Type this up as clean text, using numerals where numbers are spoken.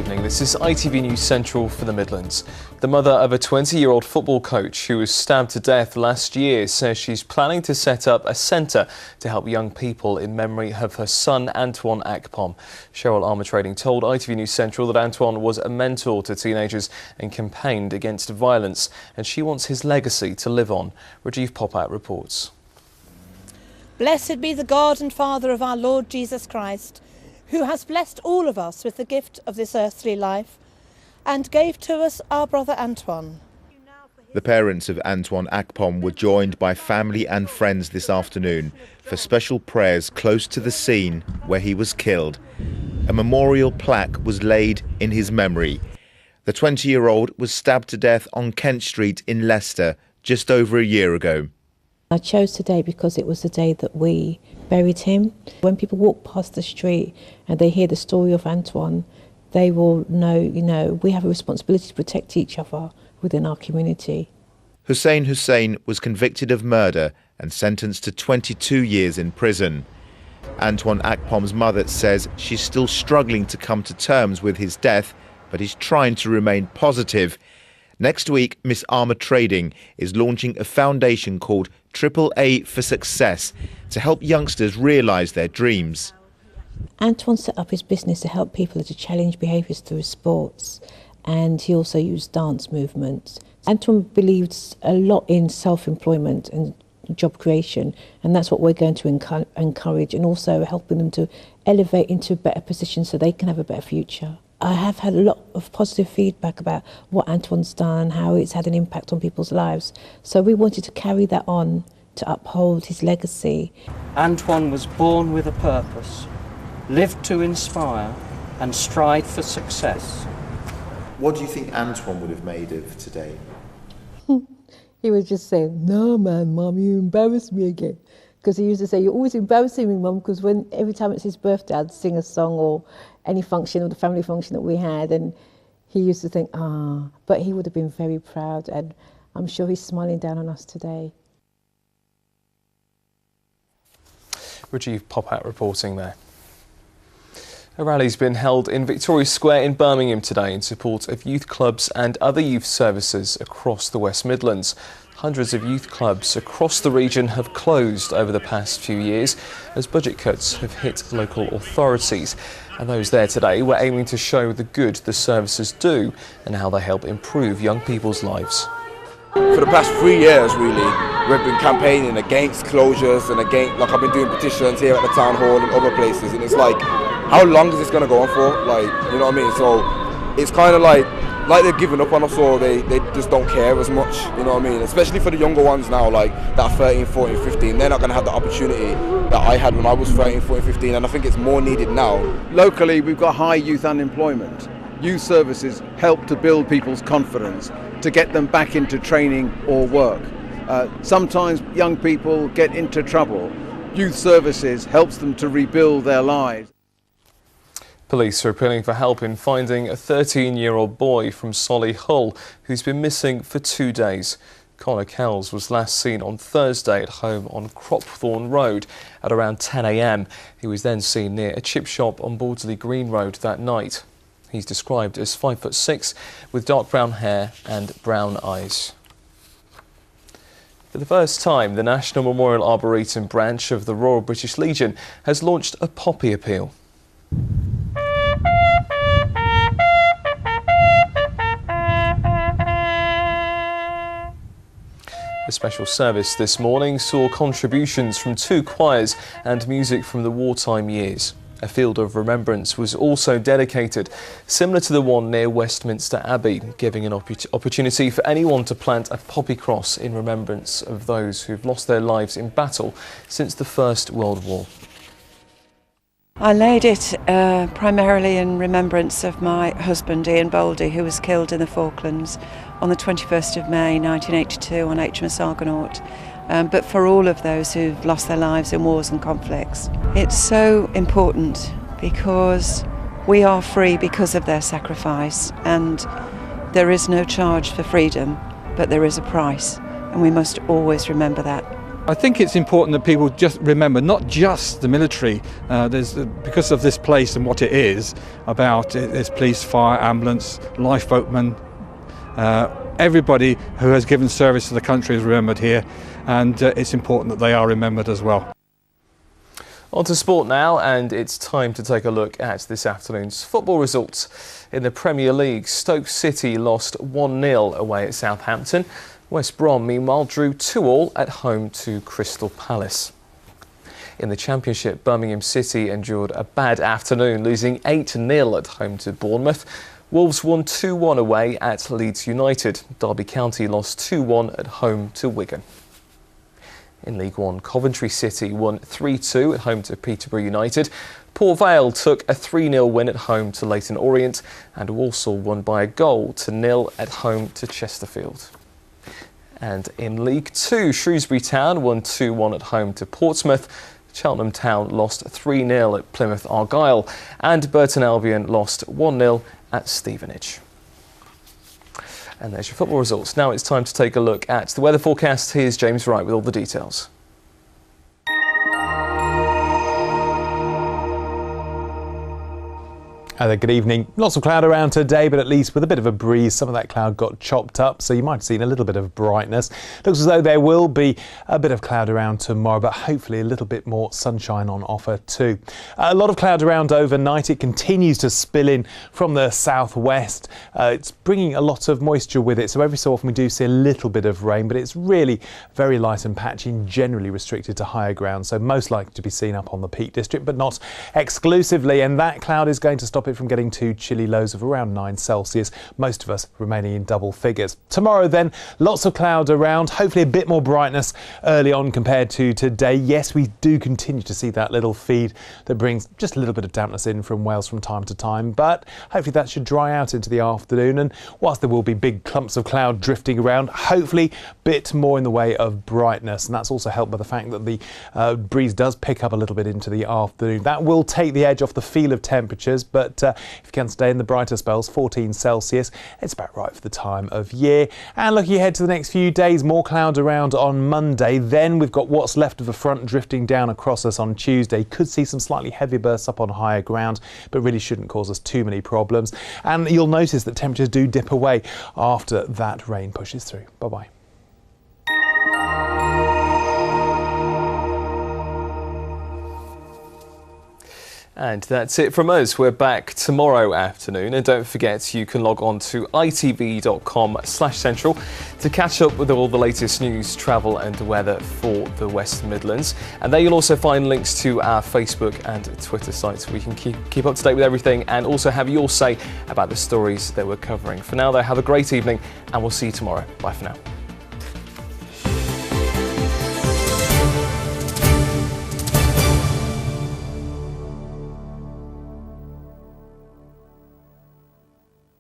evening. This is ITV News Central for the Midlands. The mother of a 20-year-old football coach who was stabbed to death last year says she's planning to set up a centre to help young people in memory of her son, Antoine Akpom. Cheryl Armour-Trading told ITV News Central that Antoine was a mentor to teenagers and campaigned against violence, and she wants his legacy to live on. Rajiv Popat reports. Blessed be the God and Father of our Lord Jesus Christ, who has blessed all of us with the gift of this earthly life and gave to us our brother Antoine. The parents of Antoine Akpom were joined by family and friends this afternoon for special prayers close to the scene where he was killed. A memorial plaque was laid in his memory. The 20-year-old was stabbed to death on Kent Street in Leicester just over a year ago. I chose today because it was the day that we buried him. When people walk past the street and they hear the story of Antoine, they will know, we have a responsibility to protect each other within our community. Hussein was convicted of murder and sentenced to 22 years in prison. Antoine Akpom's mother says she's still struggling to come to terms with his death, but is trying to remain positive. Next week, Miss Armour-Trading is launching a foundation called AAA for Success to help youngsters realise their dreams. Antoine set up his business to help people to challenge behaviours through sports, and he also used dance movements. Antoine believes a lot in self-employment and job creation, and that's what we're going to encourage, and also helping them to elevate into a better position so they can have a better future. I have had a lot of positive feedback about what Antoine's done, how it's had an impact on people's lives. So we wanted to carry that on to uphold his legacy. Antoine was born with a purpose, lived to inspire and strive for success. What do you think Antoine would have made of today? He would just say, "No man, Mum, you embarrassed me again." Because he used to say, "You're always embarrassing me, Mum," because every time it's his birthday, I'd sing a song or any function or the family function that we had, and he used to think, but he would have been very proud, and I'm sure he's smiling down on us today. Rajiv Popat reporting there. A rally's been held in Victoria Square in Birmingham today in support of youth clubs and other youth services across the West Midlands. Hundreds of youth clubs across the region have closed over the past few years as budget cuts have hit local authorities. And those there today were aiming to show the good the services do and how they help improve young people's lives. For the past 3 years, really, we've been campaigning against closures and against, like I've been doing petitions here at the town hall and other places, and it's like, how long is this going to go on for? Like, you know what I mean? So it's kind of like they've given up on us, or they just don't care as much, you know what I mean? Especially for the younger ones now, like that 13, 14, 15, they're not going to have the opportunity that I had when I was 13, 14, 15, and I think it's more needed now. Locally, we've got high youth unemployment. Youth services help to build people's confidence, to get them back into training or work. Sometimes young people get into trouble. Youth services helps them to rebuild their lives. Police are appealing for help in finding a 13-year-old boy from Solihull who's been missing for 2 days. Connor Kells was last seen on Thursday at home on Cropthorne Road at around 10 a.m. He was then seen near a chip shop on Bordesley Green Road that night. He's described as 5'6" with dark brown hair and brown eyes. For the first time, the National Memorial Arboretum branch of the Royal British Legion has launched a poppy appeal. A special service this morning saw contributions from 2 choirs and music from the wartime years. A field of remembrance was also dedicated, similar to the one near Westminster Abbey, giving an opportunity for anyone to plant a poppy cross in remembrance of those who've lost their lives in battle since the First World War. I laid it primarily in remembrance of my husband Ian Boldy, who was killed in the Falklands on the 21st of May 1982 on HMS Argonaut, but for all of those who've lost their lives in wars and conflicts. It's so important because we are free because of their sacrifice, and there is no charge for freedom, but there is a price, and we must always remember that. I think it's important that people just remember not just the military, because of this place and what it is about. It's police, fire, ambulance, lifeboatmen. Everybody who has given service to the country is remembered here, and it's important that they are remembered as well. On to sport now, and it's time to take a look at this afternoon's football results. In the Premier League, Stoke City lost 1-0 away at Southampton. West Brom, meanwhile, drew 2-2 at home to Crystal Palace. In the Championship, Birmingham City endured a bad afternoon, losing 8-0 at home to Bournemouth. Wolves won 2-1 away at Leeds United. Derby County lost 2-1 at home to Wigan. In League One, Coventry City won 3-2 at home to Peterborough United. Port Vale took a 3-0 win at home to Leyton Orient, and Walsall won by a goal to 0 at home to Chesterfield. And in League Two, Shrewsbury Town won 2-1 at home to Portsmouth. Cheltenham Town lost 3-0 at Plymouth Argyle, and Burton Albion lost 1-0 at Stevenage. And there's your football results. Now it's time to take a look at the weather forecast. Here's James Wright with all the details. Hi there, good evening. Lots of cloud around today, but at least with a bit of a breeze, some of that cloud got chopped up, so you might have seen a little bit of brightness. Looks as though there will be a bit of cloud around tomorrow, but hopefully a little bit more sunshine on offer too. A lot of cloud around overnight. It continues to spill in from the southwest. It's bringing a lot of moisture with it, so every so often we do see a little bit of rain, but it's really very light and patchy and generally restricted to higher ground, so most likely to be seen up on the Peak District, but not exclusively, and that cloud is going to stop it from getting to chilly lows of around 9 Celsius, most of us remaining in double figures. Tomorrow then, lots of cloud around, hopefully a bit more brightness early on compared to today. Yes, we do continue to see that little feed that brings just a little bit of dampness in from Wales from time to time, but hopefully that should dry out into the afternoon, and whilst there will be big clumps of cloud drifting around, hopefully a bit more in the way of brightness, and that's also helped by the fact that the breeze does pick up a little bit into the afternoon. That will take the edge off the feel of temperatures, but if you can stay in the brighter spells, 14 Celsius, it's about right for the time of year. And looking ahead to the next few days, more cloud around on Monday. Then we've got what's left of a front drifting down across us on Tuesday. Could see some slightly heavier bursts up on higher ground, but really shouldn't cause us too many problems. And you'll notice that temperatures do dip away after that rain pushes through. Bye-bye. And that's it from us. We're back tomorrow afternoon, and don't forget you can log on to itv.com/central to catch up with all the latest news, travel and weather for the West Midlands. And there you'll also find links to our Facebook and Twitter sites where you can keep up to date with everything and also have your say about the stories that we're covering. For now though, have a great evening and we'll see you tomorrow. Bye for now.